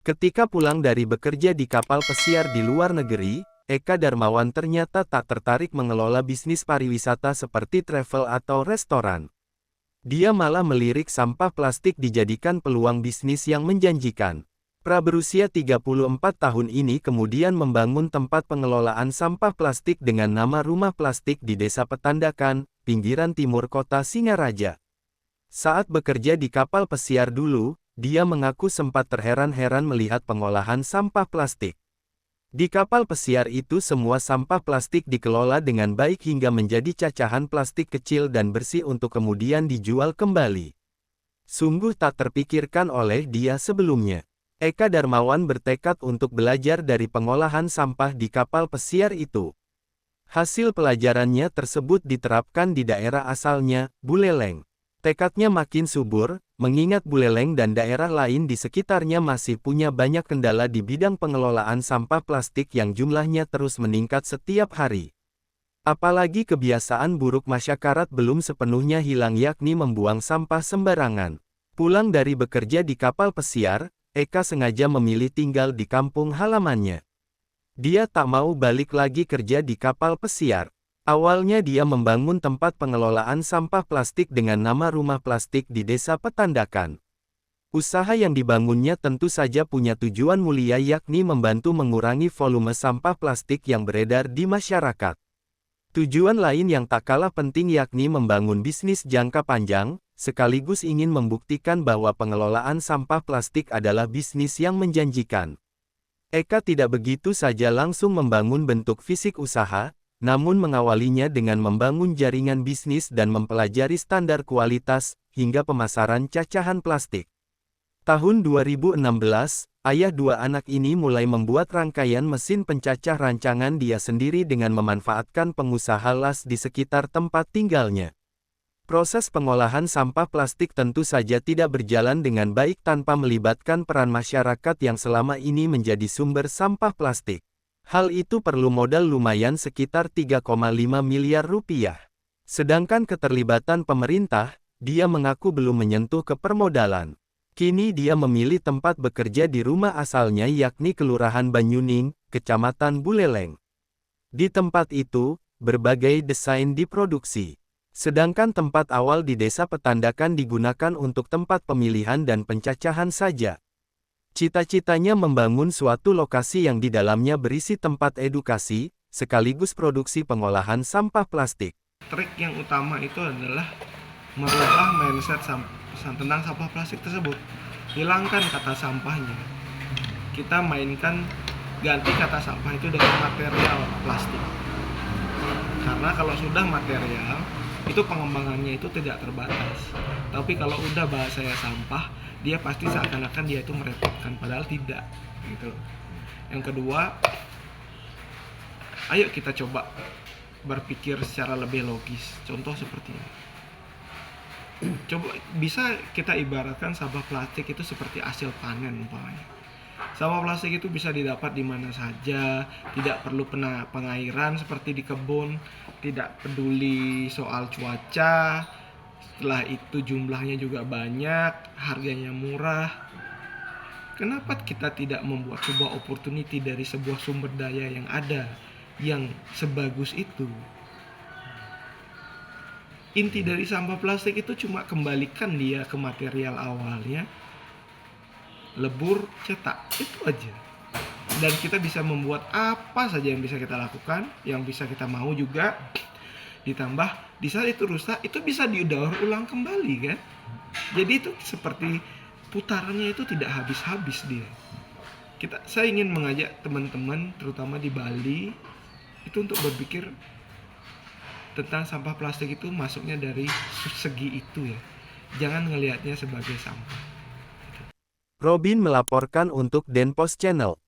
Ketika pulang dari bekerja di kapal pesiar di luar negeri, Eka Darmawan ternyata tak tertarik mengelola bisnis pariwisata seperti travel atau restoran. Dia malah melirik sampah plastik dijadikan peluang bisnis yang menjanjikan. Pra berusia 34 tahun ini kemudian membangun tempat pengelolaan sampah plastik dengan nama Rumah Plastik di Desa Petandakan, pinggiran timur kota Singaraja. Saat bekerja di kapal pesiar dulu, dia mengaku sempat terheran-heran melihat pengolahan sampah plastik. Di kapal pesiar itu semua sampah plastik dikelola dengan baik hingga menjadi cacahan plastik kecil dan bersih untuk kemudian dijual kembali. Sungguh tak terpikirkan oleh dia sebelumnya. Eka Darmawan bertekad untuk belajar dari pengolahan sampah di kapal pesiar itu. Hasil pelajarannya tersebut diterapkan di daerah asalnya, Buleleng. Tekadnya makin subur, mengingat Buleleng dan daerah lain di sekitarnya masih punya banyak kendala di bidang pengelolaan sampah plastik yang jumlahnya terus meningkat setiap hari. Apalagi kebiasaan buruk masyarakat belum sepenuhnya hilang yakni membuang sampah sembarangan. Pulang dari bekerja di kapal pesiar, Eka sengaja memilih tinggal di kampung halamannya. Dia tak mau balik lagi kerja di kapal pesiar. Awalnya dia membangun tempat pengelolaan sampah plastik dengan nama Rumah Plastik di Desa Petandakan. Usaha yang dibangunnya tentu saja punya tujuan mulia yakni membantu mengurangi volume sampah plastik yang beredar di masyarakat. Tujuan lain yang tak kalah penting yakni membangun bisnis jangka panjang, sekaligus ingin membuktikan bahwa pengelolaan sampah plastik adalah bisnis yang menjanjikan. Eka tidak begitu saja langsung membangun bentuk fisik usaha, namun mengawalinya dengan membangun jaringan bisnis dan mempelajari standar kualitas, hingga pemasaran cacahan plastik. Tahun 2016, ayah dua anak ini mulai membuat rangkaian mesin pencacah rancangan dia sendiri dengan memanfaatkan pengusaha las di sekitar tempat tinggalnya. Proses pengolahan sampah plastik tentu saja tidak berjalan dengan baik tanpa melibatkan peran masyarakat yang selama ini menjadi sumber sampah plastik. Hal itu perlu modal lumayan sekitar 3,5 miliar rupiah. Sedangkan keterlibatan pemerintah, dia mengaku belum menyentuh ke permodalan. Kini dia memilih tempat bekerja di rumah asalnya yakni Kelurahan Banyuning, Kecamatan Buleleng. Di tempat itu, berbagai desain diproduksi. Sedangkan tempat awal di Desa Petandakan digunakan untuk tempat pemilihan dan pencacahan saja. Cita-citanya membangun suatu lokasi yang di dalamnya berisi tempat edukasi, sekaligus produksi pengolahan sampah plastik. Trik yang utama itu adalah merubah mindset tentang sampah plastik tersebut. Hilangkan kata sampahnya. Kita mainkan ganti kata sampah itu dengan material plastik. Karena kalau sudah material, itu pengembangannya itu tidak terbatas. Tapi kalau udah bahasanya sampah, dia pasti seakan-akan dia itu merepotkan, padahal tidak gitu. Yang kedua, ayo kita coba berpikir secara lebih logis. Contoh seperti ini. Coba bisa kita ibaratkan sampah plastik itu seperti hasil panen umpamanya. Sampah plastik itu bisa didapat di mana saja, tidak perlu pengairan seperti di kebun, tidak peduli soal cuaca. Setelah itu jumlahnya juga banyak, harganya murah. Kenapa kita tidak membuat sebuah opportunity dari sebuah sumber daya yang ada, yang sebagus itu? Inti dari sampah plastik itu cuma kembalikan dia ke material awalnya, lebur, cetak, itu aja. Dan kita bisa membuat apa saja yang bisa kita lakukan, yang bisa kita mau juga. Ditambah di saat itu rusak, itu bisa didaur ulang kembali kan. Jadi itu seperti putarannya itu tidak habis-habis dia. Saya ingin mengajak teman-teman terutama di Bali itu untuk berpikir tentang sampah plastik itu masuknya dari segi itu ya. Jangan ngelihatnya sebagai sampah. Robin melaporkan untuk Denpos Channel.